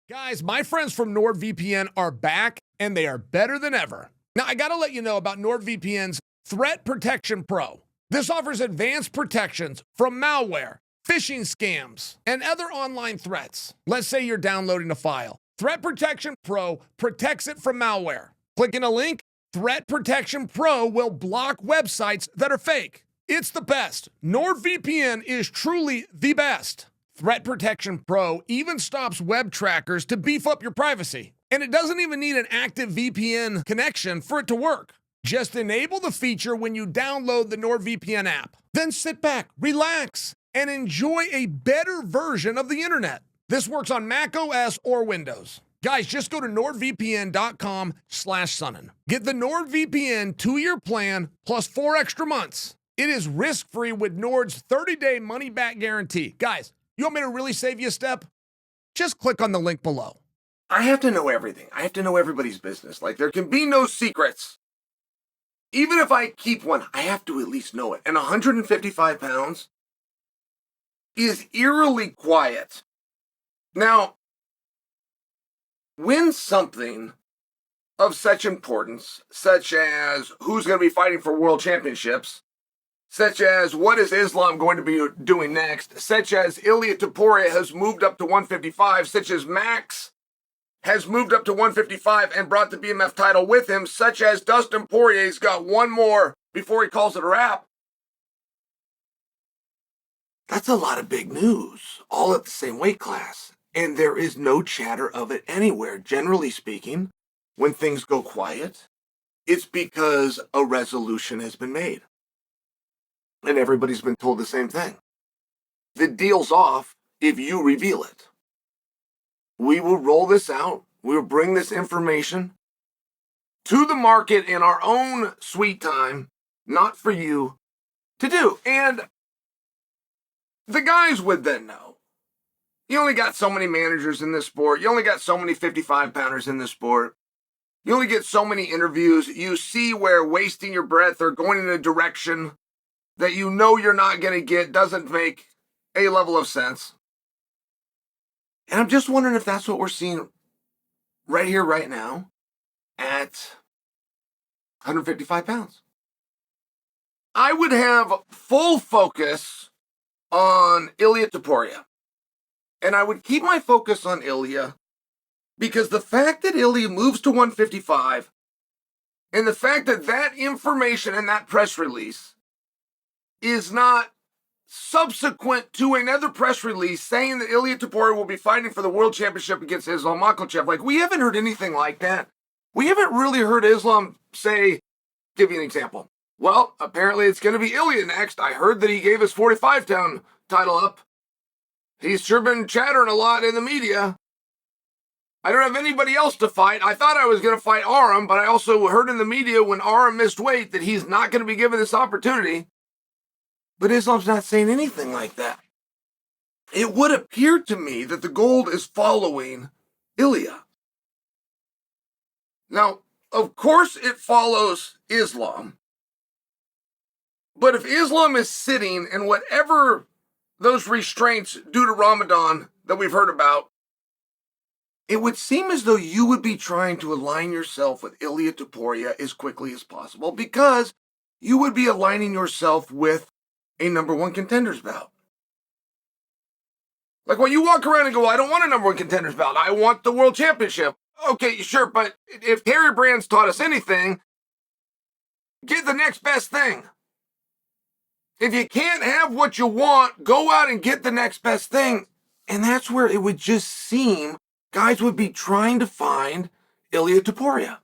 Guys, my friends from NordVPN are back, and they are better than ever. Now, I got to let you know about NordVPN's Threat Protection Pro. This offers advanced protections from malware, phishing scams, and other online threats. Let's say you're downloading a file. Threat Protection Pro protects it from malware. Clicking a link, Threat Protection Pro will block websites that are fake. It's the best. NordVPN is truly the best. Threat Protection Pro even stops web trackers to beef up your privacy. And it doesn't even need an active VPN connection for it to work. Just enable the feature when you download the NordVPN app. Then sit back, relax, and enjoy a better version of the internet. This works on Mac OS or Windows. Guys, just go to nordvpn.com/Sonnen. Get the NordVPN 2-year plan plus 4 extra months. It is risk-free with Nord's 30-day money-back guarantee. Guys, you want me to really save you a step? Just click on the link below. I have to know everything. I have to know everybody's business. Like, there can be no secrets. Even if I keep one, I have to at least know it. And 155 pounds is eerily quiet. Now, when something of such importance, such as who's going to be fighting for world championships, such as what is Islam going to be doing next, such as Ilia Topuria has moved up to 155, such as Max has moved up to 155 and brought the BMF title with him, such as Dustin Poirier's got one more before he calls it a wrap. That's a lot of big news, all at the same weight class. And there is no chatter of it anywhere. Generally speaking, when things go quiet, it's because a resolution has been made. And everybody's been told the same thing. The deal's off if you reveal it. We will roll this out. We will bring this information to the market in our own sweet time, not for you to do. And the guys would then know. You only got so many managers in this sport. You only got so many 55-pounders in this sport. You only get so many interviews. You see where wasting your breath or going in a direction that you know you're not going to get doesn't make a level of sense. And I'm just wondering if that's what we're seeing right here, right now, at 155 pounds. I would have full focus on Ilia Topuria. And I would keep my focus on Ilia because the fact that Ilia moves to 155 and the fact that that information and that press release is not subsequent to another press release saying that Ilia Topuria will be fighting for the world championship against Islam Makhachev. Like, we haven't heard anything like that. We haven't really heard Islam say, give you an example. Well, apparently it's going to be Ilia next. I heard that he gave his 45-pound title up. He's sure been chattering a lot in the media. I don't have anybody else to fight. I thought I was going to fight Arman, but I also heard in the media when Arman missed weight that he's not going to be given this opportunity. But Islam's not saying anything like that. It would appear to me that the gold is following Ilia. Now, of course it follows Islam. But if Islam is sitting in whatever those restraints due to Ramadan that we've heard about, it would seem as though you would be trying to align yourself with Ilia Topuria as quickly as possible because you would be aligning yourself with a number one contenders bout. Like when you walk around and go, I don't want a number one contenders bout. I want the world championship. Okay, sure, but if Terry Brand's taught us anything, get the next best thing. If you can't have what you want, go out and get the next best thing. And that's where it would just seem guys would be trying to find Ilia Topuria.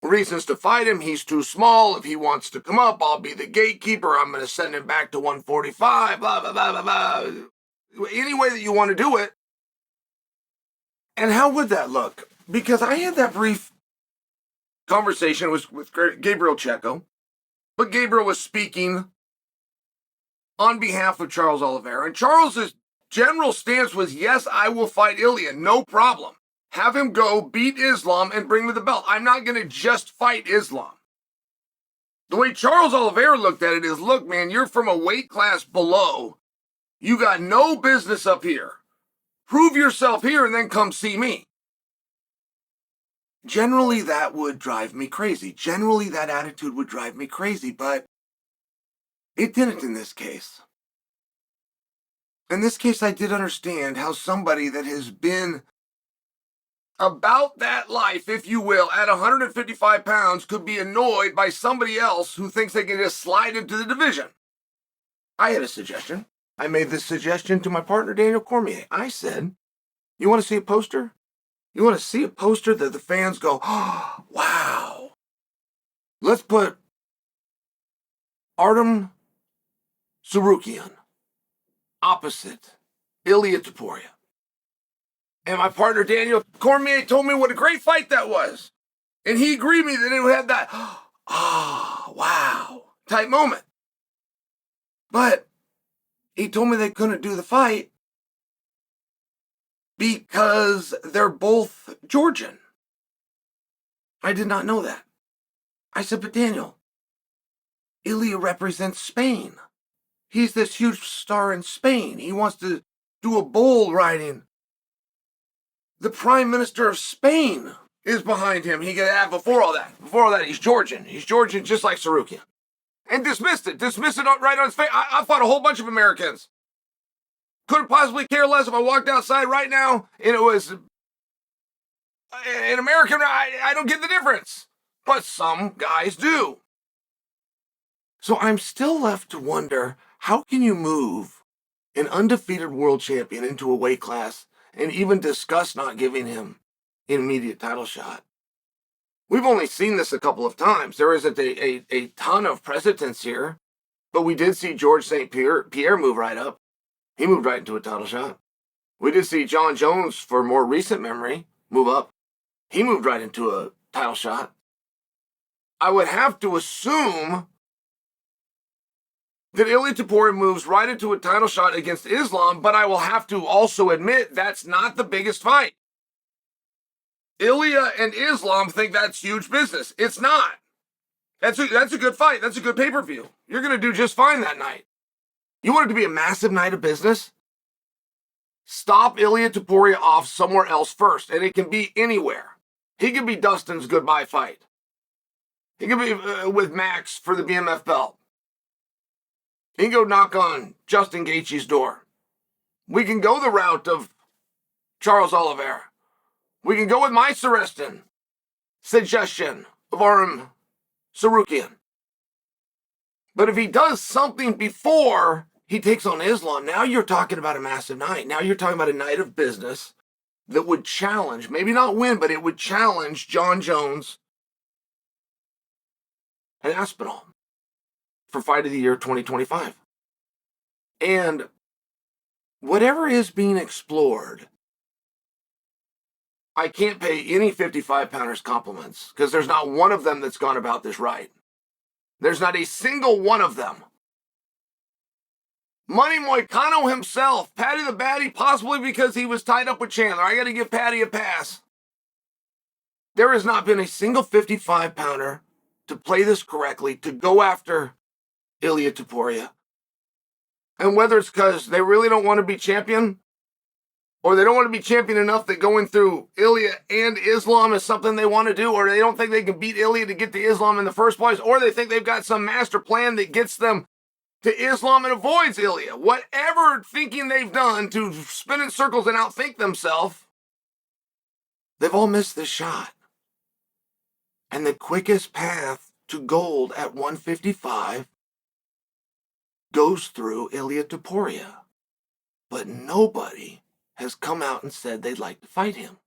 Reasons to fight him, he's too small. If he wants to come up, I'll be the gatekeeper. I'm going to send him back to 145, blah, blah, blah, blah, blah. Any way that you want to do it. And how would that look? Because I had that brief conversation with Gabriel Checo, but Gabriel was speaking on behalf of Charles Oliveira. And Charles's general stance was, yes, I will fight Ilia, no problem. Have him go, beat Islam, and bring me the belt. I'm not going to just fight Islam. The way Charles Oliveira looked at it is, look, man, you're from a weight class below. You got no business up here. Prove yourself here and then come see me. Generally, that would drive me crazy. Generally, that attitude would drive me crazy, but it didn't in this case. In this case, I did understand how somebody that has been about that life, if you will, at 155 pounds could be annoyed by somebody else who thinks they can just slide into the division. I had a suggestion. I made this suggestion to my partner, Daniel Cormier. I said, you want to see a poster? You want to see a poster that the fans go, oh, wow. Let's put Artem Tsarukyan opposite Ilia Topuria. And my partner, Daniel Cormier, told me what a great fight that was. And he agreed with me that it had that, oh, wow, type moment. But he told me they couldn't do the fight because they're both Georgian. I did not know that. I said, but Daniel, Ilia represents Spain. He's this huge star in Spain. He wants to do a bull riding. The Prime Minister of Spain is behind him. He got before all that, he's Georgian. He's Georgian just like Trasukyan. And dismissed it right on his face. I fought a whole bunch of Americans. Couldn't possibly care less if I walked outside right now and it was an American. I don't get the difference. But some guys do. So I'm still left to wonder, how can you move an undefeated world champion into a weight class and even discuss not giving him an immediate title shot? We've only seen this a couple of times. There isn't a ton of precedents here, but we did see George St. Pierre move right up. He moved right into a title shot. We did see Jon Jones, for more recent memory, move up. He moved right into a title shot. I would have to assume that Ilia Topuria moves right into a title shot against Islam, but I will have to also admit that's not the biggest fight. Ilia and Islam think that's huge business. It's not. That's a good fight. That's a good pay-per-view. You're going to do just fine that night. You want it to be a massive night of business? Stop Ilia Topuria off somewhere else first, and it can be anywhere. He could be Dustin's goodbye fight. He could be with Max for the BMF belt. He can go knock on Justin Gaethje's door. We can go the route of Charles Oliveira. We can go with my suggestion of Arman Tsarukyan. But if he does something before he takes on Islam, now you're talking about a massive night. Now you're talking about a night of business that would challenge, maybe not win, but it would challenge Jon Jones and Aspinall for Fight of the Year 2025. And whatever is being explored, I can't pay any 55-pounders compliments because there's not one of them that's gone about this right. There's not a single one of them. Money Moicano himself, Paddy the Baddy, possibly because he was tied up with Chandler. I got to give Paddy a pass. There has not been a single 55-pounder to play this correctly, to go after Ilia Topuria. And whether it's because they really don't want to be champion, or they don't want to be champion enough that going through Ilia and Islam is something they want to do, or they don't think they can beat Ilia to get to Islam in the first place, or they think they've got some master plan that gets them to Islam and avoids Ilia. Whatever thinking they've done to spin in circles and outthink themselves, they've all missed this shot. And the quickest path to gold at 155 goes through Ilia Topuria. But nobody has come out and said they'd like to fight him.